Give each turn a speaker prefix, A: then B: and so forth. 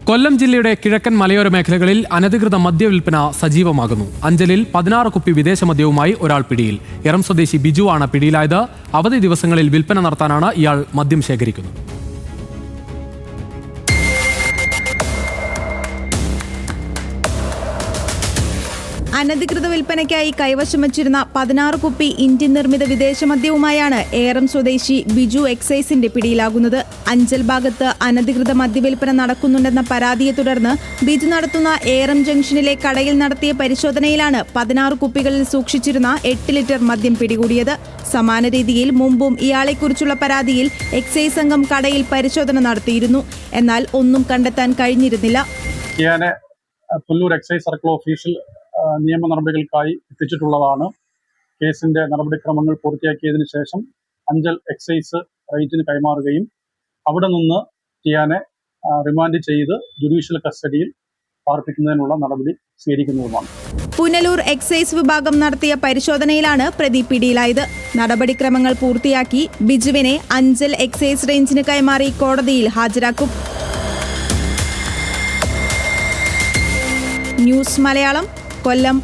A: കൊല്ലം ജില്ലയുടെ കിഴക്കൻ മലയോര മേഖലകളിൽ അനധികൃത മദ്യവിൽപ്പന സജീവമാകുന്നു. അഞ്ചലിൽ 16 കുപ്പി വിദേശ മദ്യവുമായി ഒരാൾ പിടിയിൽ. എറം സ്വദേശി ബിജു ആണ് പിടിയിലായത്. അവധി ദിവസങ്ങളിൽ വിൽപ്പന നടത്താനാണ് ഇയാൾ മദ്യം ശേഖരിക്കുന്നത്.
B: അനധികൃത വിൽപ്പനയ്ക്കായി കൈവശം വച്ചിരുന്ന 16 കുപ്പി ഇന്ത്യൻ നിർമ്മിത വിദേശ മദ്യവുമായാണ് ഏറം സ്വദേശി ബിജു എക്സൈസിന്റെ പിടിയിലാകുന്നത്. അഞ്ചൽ ഭാഗത്ത് അനധികൃത മദ്യവിൽപ്പന നടക്കുന്നുണ്ടെന്ന പരാതിയെ തുടർന്ന് ബിജു നടത്തുന്ന ഏറം ജംഗ്ഷനിലെ കടയിൽ നടത്തിയ പരിശോധനയിലാണ് 16 കുപ്പികളിൽ സൂക്ഷിച്ചിരുന്ന 8 ലിറ്റർ മദ്യം പിടികൂടിയത്. സമാന രീതിയിൽ മുമ്പും ഇയാളെക്കുറിച്ചുള്ള പരാതിയിൽ എക്സൈസ് സംഘം കടയിൽ പരിശോധന നടത്തിയിരുന്നു. എന്നാൽ ഒന്നും കണ്ടെത്താൻ കഴിഞ്ഞിരുന്നില്ല.
C: പുല്ലൂർ എക്സൈസ് സർക്കിൾ ഓഫീസിൽ നിയമ നടപടികൾക്കായി എത്തിച്ചിട്ടുള്ളതാണ്. കേസിന്റെ നടപടിക്രമങ്ങൾ പൂർത്തിയാക്കിയതിനു ശേഷം അഞ്ചൽ എക്സൈസ് റേഞ്ചിന് കൈമാറുകയും അവിടെ നിന്ന് ടിയാനെ റിമാൻഡ് ചെയ്ത് ജുഡീഷ്യൽ കസ്റ്റഡിയിൽ പാർപ്പിക്കുന്നതിനുള്ള നടപടി സ്വീകരിക്കുന്നതുമാണ്.
B: പുനലൂർ എക്സൈസ് വിഭാഗം നടത്തിയ പരിശോധനയിലാണ് പ്രതി പിടിയിലായത്. നടപടിക്രമങ്ങൾ പൂർത്തിയാക്കി ബിജുവിനെ അഞ്ചൽ എക്സൈസ് റേഞ്ചിന് കൈമാറി കോടതിയിൽ ഹാജരാക്കും. ന്യൂസ് മലയാളം, കൊല്ലം.